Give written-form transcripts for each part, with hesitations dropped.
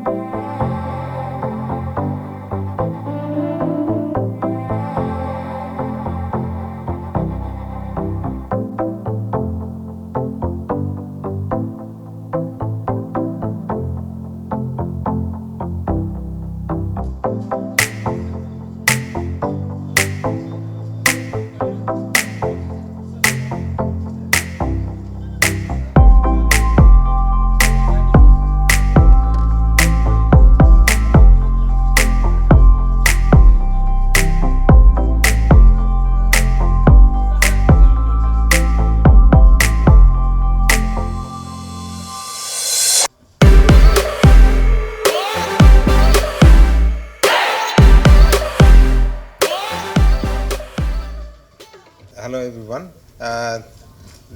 Hello everyone.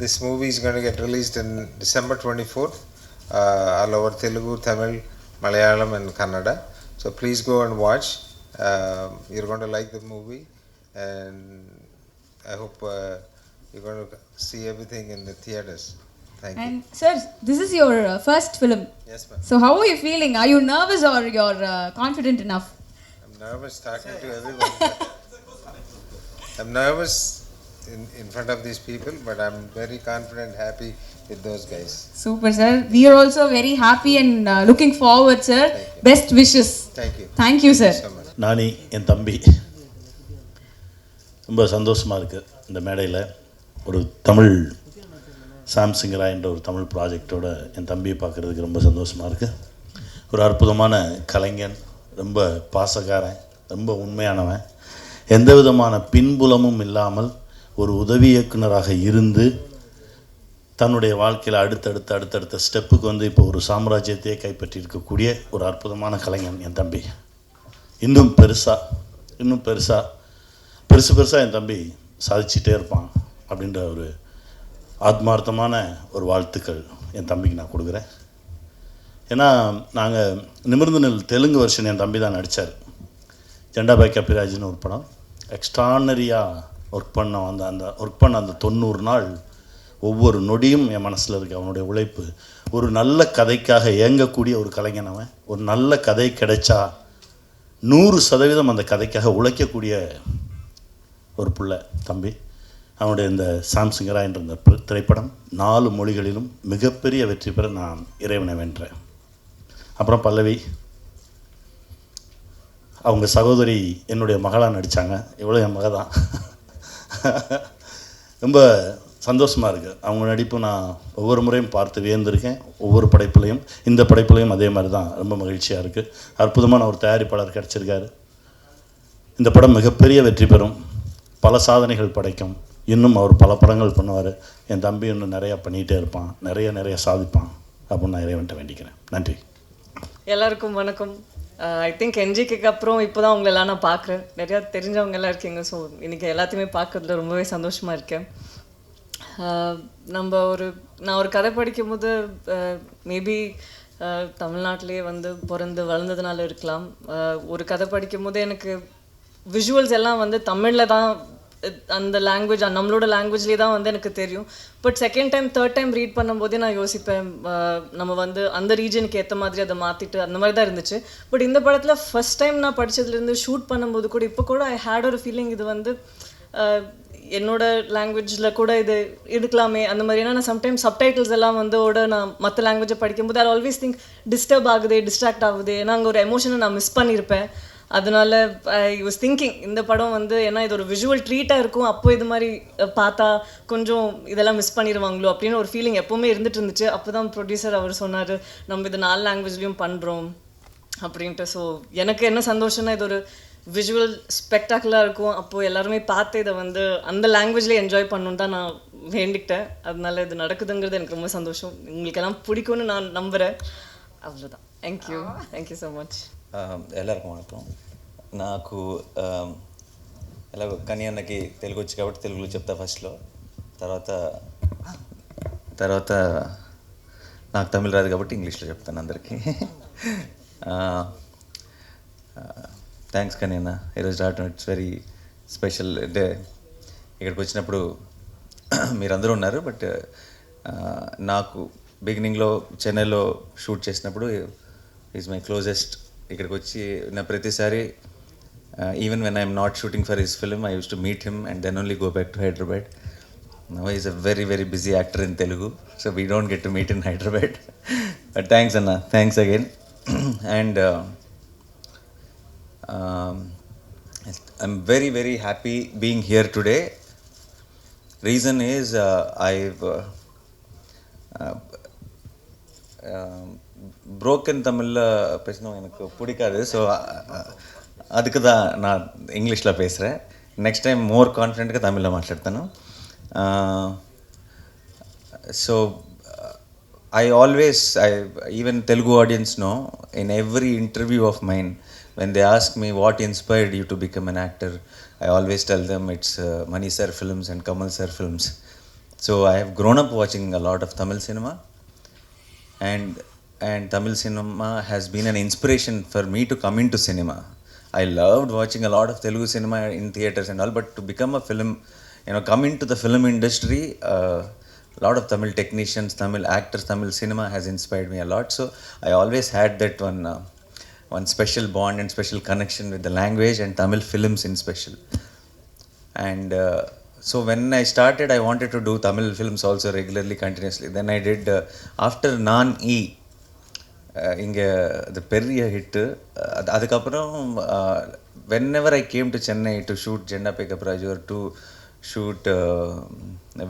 This movie is going to get released in December 24th, all over Telugu, Tamil, Malayalam and Kannada. So please go and watch. You're going to like the movie, and I hope you're going to see everything in the theaters. Thank you. And sir, this is your first film. Yes, ma'am. So how are you feeling? Are you nervous or you're confident enough? I'm nervous talking to everyone. I'm nervous in front of these people, but I'm very confident, happy with those guys. Super sir. We are also very happy and looking forward sir. Best wishes. Thank you. Thank you sir. So much. நானி என் தம்பி ரொம்ப சந்தோஷமாக இருக்குது. இந்த மேடையில் ஒரு தமிழ் சாம்சிங்கரா என்ற ஒரு தமிழ் ப்ராஜெக்டோட என் தம்பியை பார்க்குறதுக்கு ரொம்ப சந்தோஷமாக இருக்குது. ஒரு அற்புதமான கலைஞன், ரொம்ப பாசக்காரன், ரொம்ப உண்மையானவன், எந்த விதமான பின்புலமும் இல்லாமல் ஒரு உதவி இயக்குனராக இருந்து தன்னுடைய வாழ்க்கையில் அடுத்தடுத்த ஸ்டெப்புக்கு வந்து இப்போ ஒரு சாம்ராஜ்யத்தையே கைப்பற்றியிருக்கக்கூடிய ஒரு அற்புதமான கலைஞன் என் தம்பி. இன்னும் பெருசாக என் தம்பி சாதிச்சிட்டே இருப்பான் அப்படின்ற ஒரு ஆத்மார்த்தமான ஒரு வாழ்த்துக்கள் என் தம்பிக்கு நான் கொடுக்குறேன். ஏன்னா நாங்கள் நிமிர்ந்து நெல் தெலுங்கு வெர்ஷன் என் தம்பி தான் நடித்தார். ஜெண்டாபாய் கபிராஜ்னு ஒரு படம். எக்ஸ்ட்ரானரியாக ஒர்க் பண்ண அந்த 90 நாள் ஒவ்வொரு நொடியும் என் மனசில் இருக்குது. அவனுடைய உழைப்பு, ஒரு நல்ல கதைக்காக இயங்கக்கூடிய ஒரு கலைஞன் அவன். ஒரு நல்ல கதை கிடைச்சா 100% அந்த கதைக்காக உழைக்கக்கூடிய ஒரு புள்ள தம்பி. அவனுடைய இந்த சாம்சிங்கரா என்ற இந்த திரைப்படம் 4 மொழிகளிலும் மிகப்பெரிய வெற்றி பெற நான் இறைவனை வென்றேன். அப்புறம் பல்லவி, அவங்க சகோதரி என்னுடைய மகளாக நடித்தாங்க. இவ்வளோ என் மக தான். ரொம்ப சந்தோஷமாக இருக்குது. அவங்க நடிப்பு நான் ஒவ்வொரு முறையும் பார்த்து வியந்திருக்கேன். ஒவ்வொரு படைப்புலையும், இந்த படைப்புலையும் அதே மாதிரி தான். ரொம்ப மகிழ்ச்சியாக இருக்குது. அற்புதமான ஒரு தயாரிப்பாளர் கிடச்சிருக்காரு. இந்த படம் மிகப்பெரிய வெற்றி பெறும், பல சாதனைகள் படைக்கும். இன்னும் அவர் பல படங்கள் பண்ணுவார். என் தம்பி இன்னும் நிறையா பண்ணிகிட்டே இருப்பான், நிறைய சாதிப்பான் அப்படின்னு நான் இறைவன்ட்ட வேண்டிக்கிறேன். நன்றி. எல்லாருக்கும் வணக்கம். ஐ திங்க் என்ஜிக்கு அப்புறம் இப்போ தான் உங்களெல்லாம் நான் பார்க்குறேன். நிறையா தெரிஞ்சவங்க எல்லாம் இருக்கீங்க. ஸோ இன்றைக்கி எல்லாத்தையுமே பார்க்குறதுல ரொம்பவே சந்தோஷமாக இருக்கேன். நான் ஒரு கதை படிக்கும் போது மேபி தமிழ்நாட்டிலே வந்து பிறந்து வளர்ந்ததுனால இருக்கலாம். ஒரு கதை படிக்கும் போது எனக்கு விஷுவல்ஸ் எல்லாம் வந்து தமிழில் தான், அந்த லாங்குவேஜ் நம்மளோட லாங்குவேஜ்லேயே தான் வந்து எனக்கு தெரியும். But second time third time read பண்ணும்போதே நான் யோசிப்பேன், நம்ம வந்து அந்த ரீஜனுக்கு ஏற்ற மாதிரி அதை மாற்றிட்டு அந்த மாதிரி தான் இருந்துச்சு. பட் இந்த படத்தில் ஃபஸ்ட் டைம் நான் படித்ததுலேருந்து ஷூட் பண்ணும்போது கூட இப்போ கூட ஐ ஹேட் ஒரு ஃபீலிங், இது வந்து என்னோட லாங்குவேஜில் கூட இது இருக்கலாமே அந்த மாதிரி. ஏன்னா நான் சம்டைம்ஸ் சப்டைட்டில்ஸ் எல்லாம் வந்து நான் மற்ற லாங்குவேஜை படிக்கும்போது ஐ ஆல்வேஸ் திங்க் டிஸ்டர்ப் ஆகுது, டிஸ்ட்ராக்ட் ஆகுது. ஏன்னா அங்கே ஒரு எமோஷனை நான் மிஸ் பண்ணியிருப்பேன். அதனால ஐ வாஸ் திங்கிங் இந்த படம் வந்து, ஏன்னா இது ஒரு விஷுவல் ட்ரீட்டாக இருக்கும், அப்போ இது மாதிரி பார்த்தா கொஞ்சம் இதெல்லாம் மிஸ் பண்ணிடுவாங்களோ அப்படின்னு ஒரு ஃபீலிங் எப்போவுமே இருந்துட்டு இருந்துச்சு. அப்போ தான் ப்ரொடியூசர் அவர் சொன்னார், நம்ம இது 4 லாங்குவேஜ்லேயும் பண்ணுறோம் அப்படின்ட்டு. ஸோ எனக்கு என்ன சந்தோஷம்னா, இது ஒரு விஷுவல் ஸ்பெக்டாக்குலராக இருக்கும். அப்போது எல்லாருமே பார்த்து இதை வந்து அந்த லாங்குவேஜ்லேயே என்ஜாய் பண்ணணுன்னு தான் நான் வேண்டிக்கிட்டேன். அதனால இது நடக்குதுங்கிறது எனக்கு ரொம்ப சந்தோஷம். உங்களுக்கெல்லாம் பிடிக்கும்னு நான் நம்புகிறேன். அவ்வளோதான். Thank you so much. ಎಲ್ಲರಿಗೂ వణకం. నాకు ఎలాగో కని అన్నకి తెలుగు వచ్చి కాబట్టి తెలుగులో చెప్తా ఫస్ట్లో. తర్వాత నాకు తమిళ రాదు కాబట్టి ఇంగ్లీష్లో చెప్తాను అందరికీ. థ్యాంక్స్ కని అన్న, ఈరోజు రావటం ఇట్స్ వెరీ స్పెషల్ డే. ఇక్కడికి వచ్చినప్పుడు మీరందరూ ఉన్నారు. బట్ నాకు బిగినింగ్లో చెన్నైలో షూట్ చేసినప్పుడు ఈజ్ మై క్లోజెస్ట్. ఇక్కడికి వచ్చి నా ప్రతిసారి even when I'm not shooting for his film I use to meet him and then only go back to Hyderabad. Now he is a very, very busy actor in Telugu, so we don't get to meet in Hyderabad. But thanks, Anna. Thanks again. And I'm very, very happy being here today. Reason is I've broken Tamil பேசணும் எனக்கு பிடிக்காது. So அதுக்கு தான் நான் இங்கிலீஷில் பேசுகிறேன். Next time மோர் கான்ஃபிடென்ட்గా தமிழில் మాట్లాడతాను. So I always, even Telugu audience know, in every interview of mine, when they ask me what inspired you to become an actor, I always tell them it's Mani sir films and Kamal sir films. So I have grown up watching a lot of Tamil cinema, and Tamil cinema has been an inspiration for me to come into cinema. I loved watching a lot of Telugu cinema in theaters and all, but to become a film, come into the film industry, a lot of Tamil technicians, Tamil actors, Tamil cinema has inspired me a lot. So I always had that one special bond and special connection with the language and Tamil films in special. And so when I started, I wanted to do Tamil films also regularly, continuously. Then I did, after Naan-E, இங்கே அது பெரிய hit. அதுக்கப்புறம் whenever I came to Chennai to shoot Jenda Pickup Raju or to shoot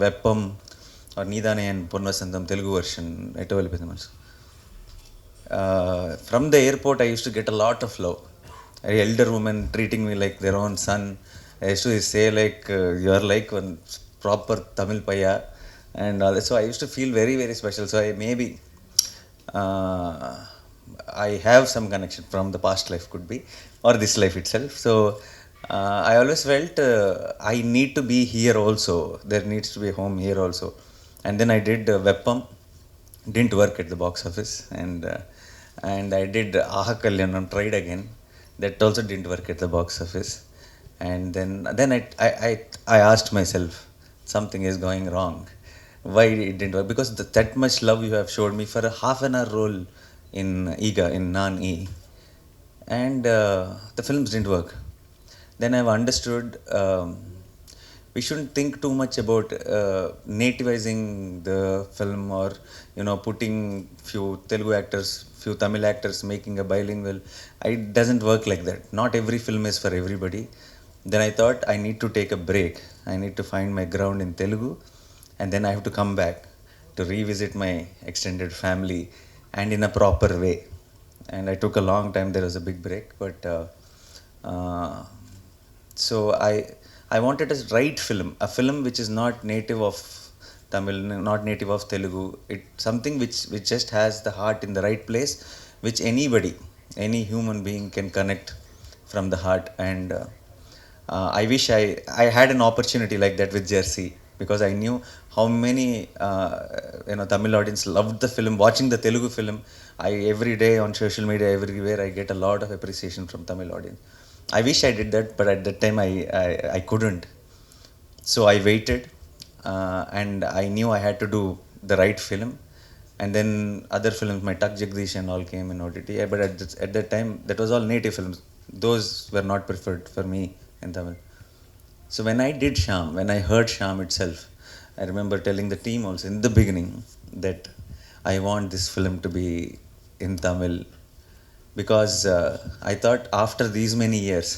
Veppam or Needane and Ponvasantham Telugu version, from the airport I used to get a lot of love. An elder woman treating me like their own son. I used to say like, you are like one proper Tamil paya and all that. So I used to feel very, very special. So I have some connection from the past life, could be, or this life itself. So I always felt I need to be here also. There needs to be a home here also. And then I did Veppam. Didn't work at the box office. And I did Aha Kalyanam, tried again. That also didn't work at the box office. And then I asked myself, something is going wrong. Why it didn't work? Because that much love you have showed me for a half an hour role in Iga, in Naan-E. And the films didn't work. Then I've understood we shouldn't think too much about nativizing the film or putting few Telugu actors, few Tamil actors, making a bilingual. It doesn't work like that. Not every film is for everybody. Then I thought I need to take a break. I need to find my ground in Telugu, and then I have to come back to revisit my extended family and in a proper way. And I took a long time. There was a big break, but so I wanted a right film, a film which is not native of Tamil, not native of Telugu. It's something which just has the heart in the right place, which anybody, any human being can connect from the heart. And I wish I had an opportunity like that with Jersey, because I knew how many Tamil audience loved the film. Watching the Telugu film, every day on social media, everywhere, I get a lot of appreciation from Tamil audience. I wish I did that, but at that time I couldn't. So I waited, and I knew I had to do the right film. And then other films, my Tak Jagdish and all came in OTT. But at that time, that was all native films. Those were not preferred for me in Tamil. So when I did Shyam, when I heard Shyam itself, I remember telling the team also in the beginning that I want this film to be in Tamil, because I thought after these many years,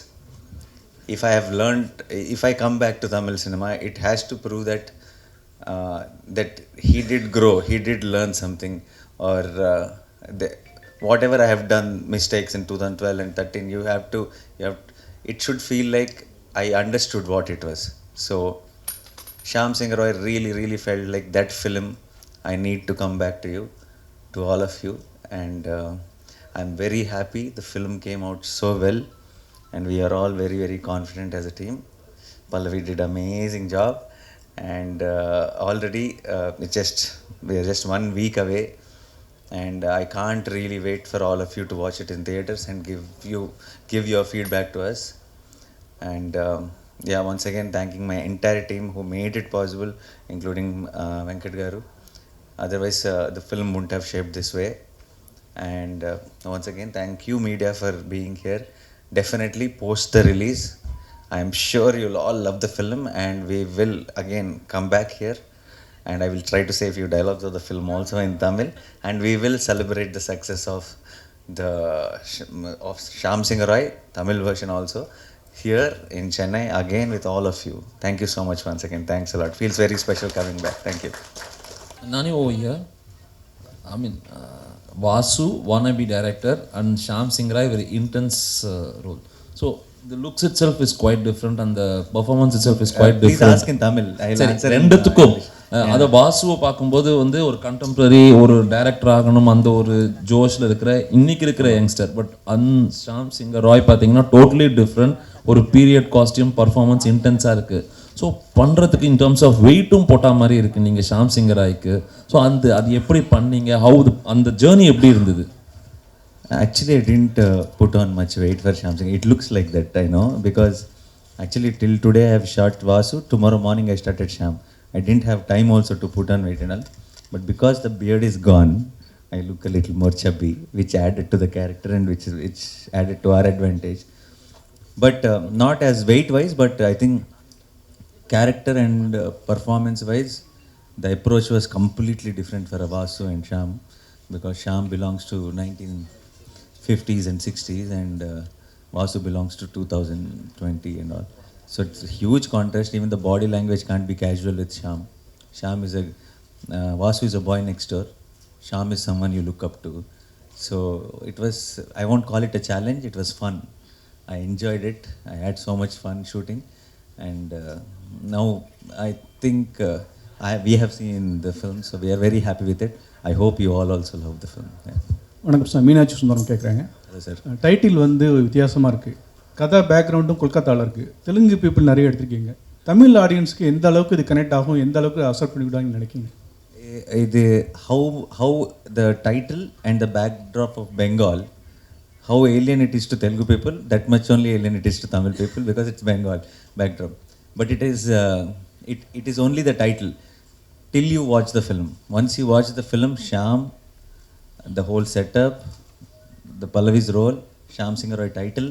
if I have learned, if I come back to Tamil cinema, it has to prove that that he did grow, he did learn something, or whatever I have done mistakes in 2012 and 13, you have it should feel like I understood what it was. So Shyam Singh Roy really, really felt like that film. I need to come back to you, to all of you, and I'm very happy the film came out so well, and we are all very, very confident as a team. Pallavi did amazing job, and already we are just 1 week away, and I can't really wait for all of you to watch it in theaters and give your feedback to us. And once again thanking my entire team who made it possible, including Venkat Garu. Otherwise the film wouldn't have shaped this way. And once again, thank you media for being here. Definitely post the release, I am sure you'll all love the film, and we will again come back here, and I will try to say a few dialogues of the film also in Tamil, and we will celebrate the success of the of Shyam Singh Roy Tamil version also here in Chennai again with all of you. Thank you so much once again. Thanks a lot. Feels very special coming back. Thank you. Nani over here. I mean, Vasu, wannabe director, and Shyam Singh Rai, very intense role. So the looks itself is quite different, and the performance itself is quite Please different. ask in Tamil. I'll சரி answer in ரெண்டுத்துக்கும் English. அதை வாசுவை பார்க்கும்போது வந்து ஒரு contemporary ஒரு director ஆகணும் அந்த ஒரு ஜோஷில் இருக்கிற இன்னைக்கு இருக்கிற யங்ஸ்டர். பட் ஷாம் சிங் ராய் பார்த்தீங்கன்னா டோட்டலி டிஃப்ரெண்ட். ஒரு பீரியட் காஸ்டியூம் பர்ஃபார்மன்ஸ் இன்டென்ஸாக இருக்குது. ஸோ பண்ணுறதுக்கு இன் டர்ம்ஸ் ஆஃப் வெயிட்டும் போட்டால் மாதிரி இருக்குது நீங்கள் ஷாம் சிங் ராய்க்கு. ஸோ அது எப்படி பண்ணீங்க, ஹவு அந்த ஜேர்னி எப்படி இருந்தது? Actually, I didn't put on much weight for Shyam Singh. It looks like that, I know, because actually till today I have shot Vasu. Tomorrow morning I started Shyam. I didn't have time also to put on weight and all. But because the beard is gone, I look a little more chubby, which added to the character and which added to our advantage. But not as weight-wise, but I think character and performance-wise, the approach was completely different for Vasu and Shyam, because Shyam belongs to 1950s and 60s, and Vasu belongs to 2020 and all. So it's a huge contrast. Even the body language can't be casual with Shyam. Shyam is Vasu is a boy next door. Shyam is someone you look up to. So it was, I won't call it a challenge, it was fun. I enjoyed it. I had so much fun shooting. And now I think we have seen the film, so we are very happy with it. I hope you all also love the film. Yeah. வணக்கம் sir, Meenakshi Sundaram கேட்குறாங்க. Hello, sir. Title வந்து வித்தியாசமாக இருக்குது. கதை பேக்ரவுண்டும் கொல்கத்தாவில் இருக்குது. Telugu people நிறைய எடுத்திருக்கீங்க. தமிழ் ஆடியன்ஸ்க்கு எந்த அளவுக்கு இது கனெக்ட் ஆகும், எந்த அளவுக்கு accept பண்ணிவிடுவாங்கன்னு நினைக்கிங்க? How the title and the backdrop of Bengal, how alien it is to Telugu people, that much only alien it is to Tamil people, because it's Bengal backdrop. But it is only the title till you watch the film. Once you watch the film, Shyam, the whole setup, the Pallavi's role, Shyam Singh Roy title,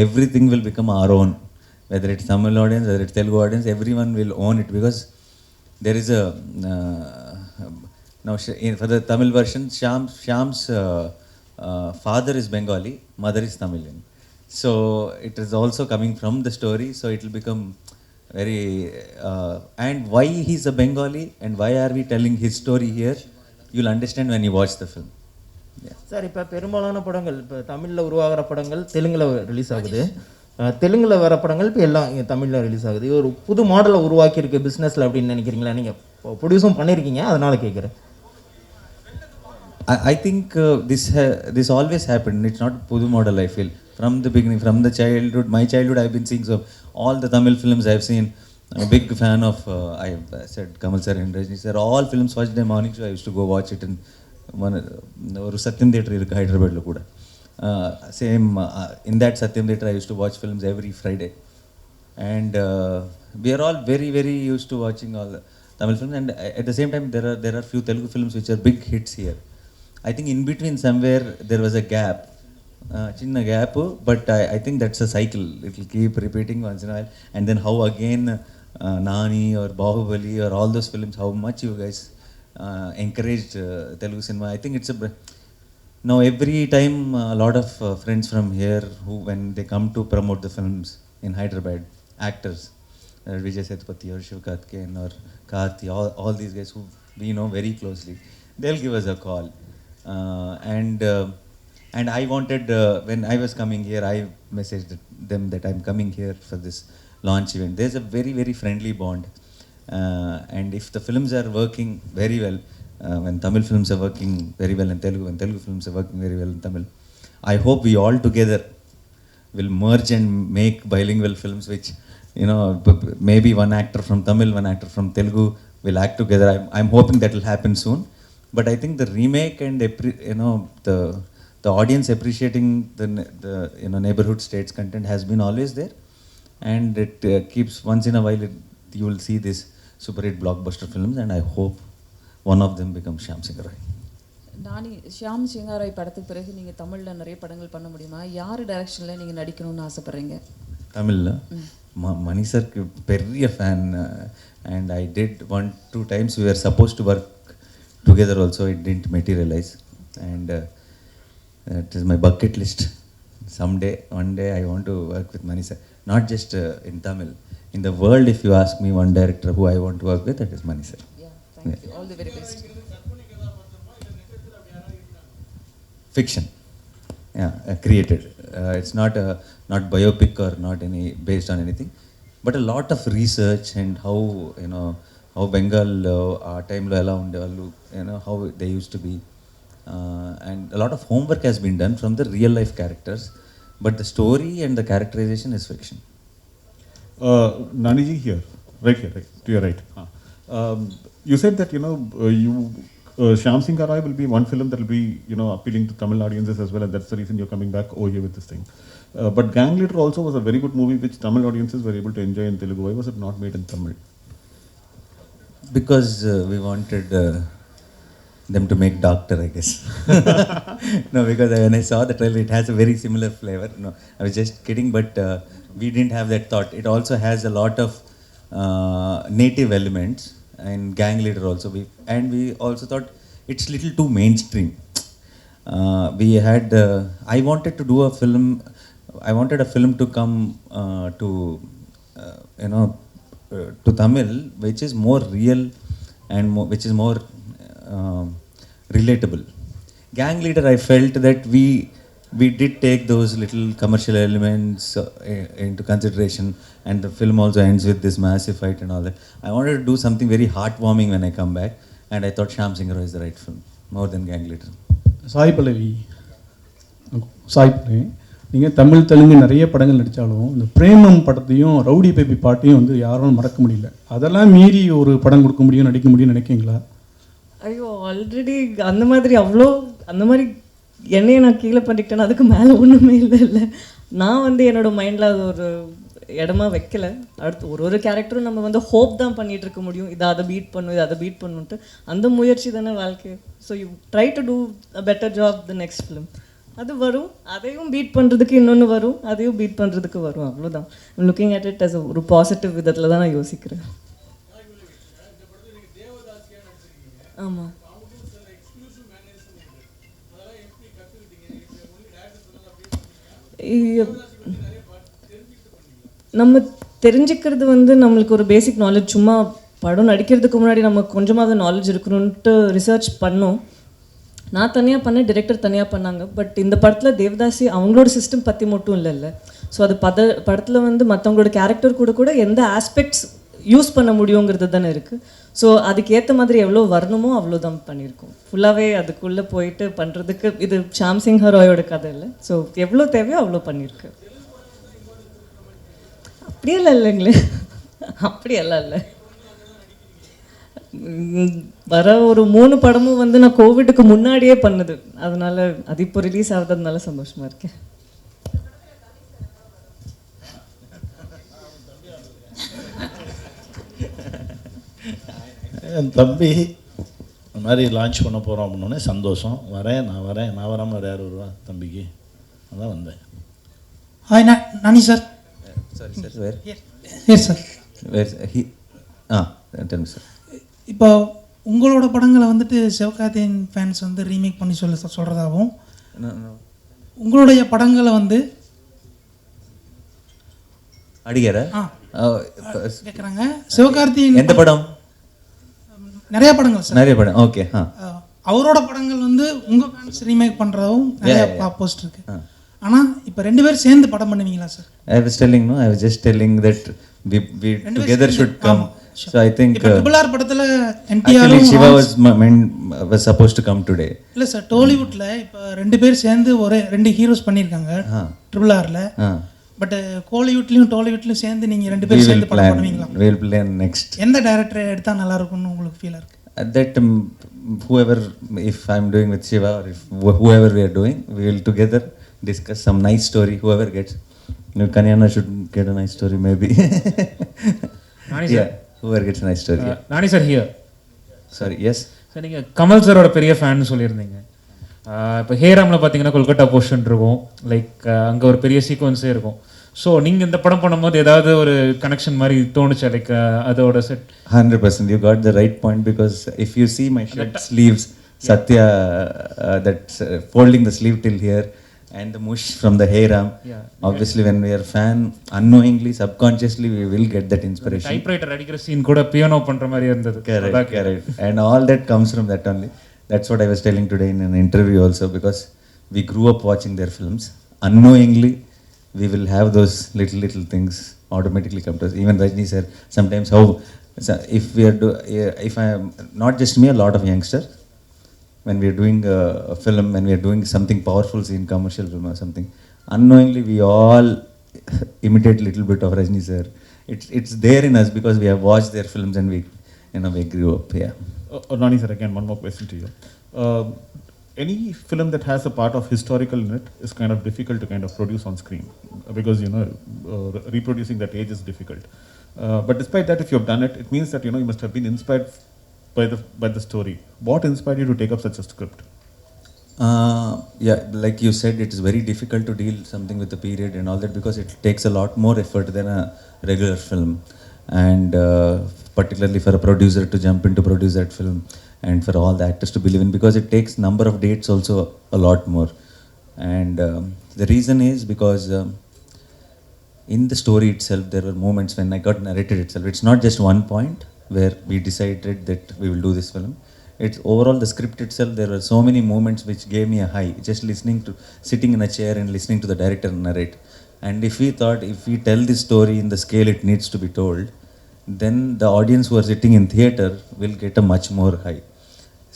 everything will become our own. Whether it's Tamil audience, whether it's Telugu audience, everyone will own it, because there is a now for the Tamil version, Shyam's father is Bengali, mother is Tamilian. So it is also coming from the story, so it will become very and why he's a Bengali and why are we telling his story here, you'll understand when you watch the film. Sir, இப்போ பெரும்பாலான படங்கள் இப்போ தமிழில் உருவாகிற படங்கள் தெலுங்கில் release ஆகுது. தெலுங்கில் வர படங்கள் இப்போ எல்லாம் இங்கே தமிழில் ரிலீஸ் ஆகுது. இது ஒரு புது மாடலை உருவாக்கியிருக்கு பிஸ்னஸில் அப்படின்னு நினைக்கிறீங்களா? நீங்கள் ப்ரொடியூஸும் பண்ணியிருக்கீங்க, அதனால் கேட்குறேன். I think this always happened. It's not pudu model, I feel. From the beginning, from the childhood, my childhood, I've been seeing so all the Tamil films I've seen. I'm a big fan of, I said Kamal sir and Rajni sir, all films watch day morning show. I used to go watch it in ஒரு சத்யம் theatre இருக்குது ஹைதராபாத்தில் கூட. Same in that Sathyam theatre I use to watch films every Friday. And we are all very very used to watching all the Tamil films, and at the same time there are few Telugu films which are big hits here. I think in between somewhere there was a gap, chinna gap, but I think that's a cycle. It will keep repeating once in a while, and then how again Nani or Bahubali or all those films, how much you guys encouraged Telugu cinema. I think it's now every time a lot of friends from here who, when they come to promote the films in Hyderabad, actors, Vijay Sethupathi or Shiv Karthikeyan or Karthi, all these guys who we know very closely, they'll give us a call. And I wanted, when I was coming here, I messaged them that I'm coming here for this launch event. There's a very very friendly bond. And if the films are working very well, when Tamil films are working very well in Telugu, when Telugu films are working very well in Tamil, I hope we all together will merge and make bilingual films, which, you know, maybe one actor from Tamil, one actor from Telugu will act together. I'm hoping that will happen soon. But I think the remake and the audience appreciating the neighborhood states content has been always there, and it keeps once in a while you will see this super hit blockbuster films, and I hope one of them becomes Shyam Singh Roy. நானி ஷியாம் சிங்காராய் படத்துக்கு பிறகு நீங்கள் தமிழில் நிறைய படங்கள் பண்ண முடியுமா? யார் டைரக்ஷனில் நீங்கள் நடிக்கணும்னு ஆசைப்பட்றீங்க? தமிழில் மணி சார்க்கு பெரிய fan and I did 1-2 times we were supposed to work together also. It didn't materialize and that is my bucket list. Someday, one day I want to work with Mani sir. Not just in Tamil. In the world, if you ask me one director who I want to work with, that is Mani sir. Yeah, thank you. All the very best. Fiction. Yeah, created. It's not biopic or not any based on anything, but a lot of research and how how Bengal our time lo ela undevallu, how they used to be, and a lot of homework has been done from the real life characters, but the story and the characterization is fiction. Naniji here, right to your right. You said that Shyam Singh Arai will be one film that will be appealing to Tamil audiences as well, and that's the reason you're coming back over here with this thing. But Gang Leader also was a very good movie which Tamil audiences were able to enjoy in Telugu. Why was it not made in Tamil? Because we wanted them to make Doctor, I guess. No, because when I saw the trailer, it has a very similar flavor. No, I was just kidding, but we didn't have that thought. It also has a lot of native elements, and Gang Leader also. We also thought it's little too mainstream. We had. I wanted to do a film. I wanted a film to come to Tamil, which is more real and which is more relatable. Gang Leader, I felt that we did take those little commercial elements into consideration, and the film also ends with this massive fight and all that. I wanted to do something very heartwarming when I come back, and I thought Shyam Singh Roy is the right film, more than Gang Leader. Sai Pallavi, நீங்கள் தமிழ் தெலுங்கு நிறைய படங்கள் நடித்தாலும் இந்த பிரேமம் படத்தையும் rowdy baby பாட்டையும் வந்து யாரும் மறக்க முடியல. அதெல்லாம் மீறி ஒரு படம் கொடுக்க முடியும், நடிக்க முடியும்னு நினைக்கிங்களா? ஐயோ, ஆல்ரெடி அந்த மாதிரி என்னையே நான் கீழே பண்ணிக்கிட்டேன். அதுக்கு மேலே ஒன்றுமே இல்லை. நான் வந்து என்னோட மைண்டில் அது ஒரு இடமா வைக்கல. அடுத்து ஒரு கேரக்டரும் நம்ம வந்து ஹோப் தான் பண்ணிகிட்டு இருக்க முடியும். அதை பீட் பண்ணுன்ட்டு அந்த முயற்சி தானே வாழ்க்கை. So you try to do a better job the next film. அது வரும், அதையும் பீட் பண்ணுறதுக்கு இன்னொன்று வரும், அதையும் பீட் பண்ணுறதுக்கு வரும். அவ்வளோதான். லுக்கிங் அட் இட் அஸ் ஒரு பாசிட்டிவ் விதத்தில் தான் நான் யோசிக்கிறேன். ஆமாம், நம்ம தெரிஞ்சுக்கிறது வந்து நம்மளுக்கு ஒரு பேசிக் நாலேஜ். சும்மா படம் நடிக்கிறதுக்கு முன்னாடி நம்ம கொஞ்சமாவது நாலேஜ் இருக்கணும்ன்ட்டு ரிசர்ச் பண்ணோம். நான் தனியாக பண்ணேன், டிரெக்டர் தனியாக பண்ணாங்க. பட் இந்த படத்தில் தேவதாசி அவங்களோட சிஸ்டம் பற்றி மட்டும் இல்லைல்ல. ஸோ அது படத்தில் வந்து மற்றவங்களோட கேரக்டர் கூட எந்த ஆஸ்பெக்ட்ஸ் யூஸ் பண்ண முடியுங்கிறது தானே இருக்குது. ஸோ அதுக்கேற்ற மாதிரி எவ்வளோ வரணுமோ அவ்வளோ தான் பண்ணியிருக்கோம். ஃபுல்லாகவே அதுக்குள்ளே போயிட்டு பண்ணுறதுக்கு இது ஷாம் சிங் ராயோட கதை இல்லை. ஸோ எவ்வளோ தேவையோ அவ்வளோ பண்ணியிருக்கு. அப்படியெல்லாம் இல்லைங்களே, அப்படியெல்லாம் இல்லை. வர ஒரு 3 படமும் வந்து நான் கோவிடுக்கு முன்னாடியே பண்ணது. அதனால அது இப்போ ரிலீஸ் ஆகுறதுனால சந்தோஷமா இருக்கேன். என் தம்பி இந்த மாதிரி லான்ச் பண்ண போகிறோம் அப்படின்னோடனே சந்தோஷம். நான் வராமல் வேறு யார் வருவா தம்பிக்கு? அதான் வந்தேன். Hi Nani sir. Sorry sir, where? Yes sir. Where he? Tell me sir. இப்போ உங்களோட படங்களை வந்துட்டு சிவகார்த்திகேயன் ஃபேன்ஸ் வந்து ரீமேக் பண்ணி சொல்கிறதாகவும், உங்களுடைய படங்களை வந்து அடிக்கிற கேட்குறாங்க. சிவகார்த்திகேயன் எந்த படம்? நிறைய படங்கள் சார், நிறைய படம். ஓகே. அவரோட படங்கள் வந்து உங்கள் ஃபேன்ஸ் ரீமேக் பண்ணுறதாகவும் நிறைய போஸ்ட் இருக்கு. ஆனால் இப்போ 2 பேரும் சேர்ந்து படம் பண்ணுவீங்களா sir? I was just telling that we together should come. So I think triple படத்துல NTR Shiva was supposed to come today. இல்ல சார், டாலிவுட்ல இப்போ 2 பேர் சேர்ந்து ஒரே 2 ஹீரோஸ் பண்ணிருக்காங்க ட்ரிபிள் ஆர்ல. பட் கோலிவுட்லயும் டாலிவுட்லயும் சேர்ந்து நீங்க 2 பேர் சேர்ந்து படம் பண்ணுவீங்களா? We will plan next. எந்த டைரக்டர் எடுத்தா நல்லா இருக்கும்னு உங்களுக்கு ஃபீல் இருக்கு? That whoever, if I'm doing with Shiva or if whoever we are doing, we will together discuss some nice story. Whoever gets, Kanyana should get a nice story maybe. Whoever gets a nice story. Nani sir here. Sorry, yes. Sir நீங்கள் கமல் சாரோட பெரிய fan சொல்லியிருந்தீங்க. இப்போ ஹேராமில் பார்த்தீங்கன்னா Kolkata portion இருக்கும், like அங்கே ஒரு பெரிய சீக்வன்ஸே இருக்கும். ஸோ நீங்கள் இந்த படம் பண்ணும்போது ஏதாவது ஒரு கனெக்ஷன் மாதிரி தோணுச்சா, லைக் அதோட set? 100%, you got the right point, because if you see my shirt sleeves, Satya, that's folding the sleeve till here, and the mush from the Heyram. Obviously, when we are fan, unknowingly, subconsciously, we will get that inspiration. Typewriter அடிக்கிற scene கூட piano பண்ணுற மாதிரி இருந்தது. Correct. And all that comes from that only. That's what I was telling today in an interview also, because we grew up watching their films. Unknowingly, we will have those little things automatically come to us. Even Rajni sir, sometimes if we are if I am, not just me, a lot of youngsters, when we are doing a film, when we are doing something powerful in commercial film or something, unknowingly we all imitate little bit of Rajni sir. It's there in us because we have watched their films and we grew up. Yeah. Nani sir, again, one more question to you. Any film that has a part of historical in it is kind of difficult to kind of produce on screen, because reproducing that age is difficult. But despite that, if you have done it, it means that you must have been inspired by the story. What inspired you to take up such a script? Yeah, like you said, it is very difficult to deal something with the period and all that, because it takes a lot more effort than a regular film, and particularly for a producer to jump in to produce that film, and for all the actors to believe in, because it takes number of dates also a lot more. And the reason is because in the story itself there were moments when I got narrated itself. It's not just one point where we decided that we will do this film. It's overall the script itself. There were so many moments which gave me a high, just sitting in a chair and listening to the director narrate. And if we thought, if we tell this story in the scale it needs to be told, then the audience who are sitting in theater will get a much more high.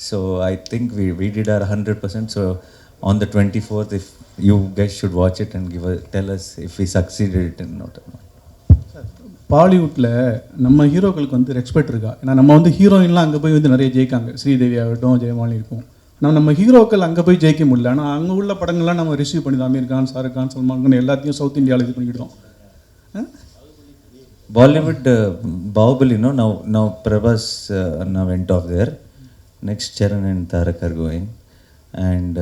So I think we did our 100%. So on the 24th, if you guys should watch it and tell us if we succeeded it or not. பாலிவுட்டில் நம்ம ஹீரோக்களுக்கு வந்து respect இருக்கா? ஏன்னா நம்ம வந்து ஹீரோயின்லாம் அங்கே போய் வந்து நிறைய ஜெயிக்காங்க, ஸ்ரீதேவி ஆகட்டும், ஜெயமாலி இருக்கும். நம்ம ஹீரோக்கள் அங்கே போய் ஜெயிக்க முடியல. ஆனால் அங்கே உள்ள படங்கள்லாம் நம்ம ரிசீவ் பண்ணி தான் அமீர் கான், ஷாருக் கான், சல்மான் கான் எல்லாத்தையும் சவுத் இந்தியாவில் இது பண்ணிக்கிட்டோம். Bollywood, Bahubali, now Prabhas now went off there. Next Charan and Tarak are going, and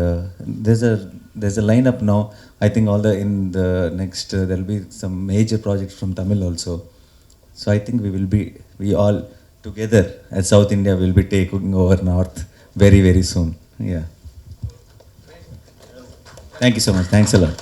there's a lineup now. I think in the next there'll be some major projects from Tamil also. So I think we all together as South India will be taking over North very, very soon. Yeah. Thank you so much. Thanks a lot.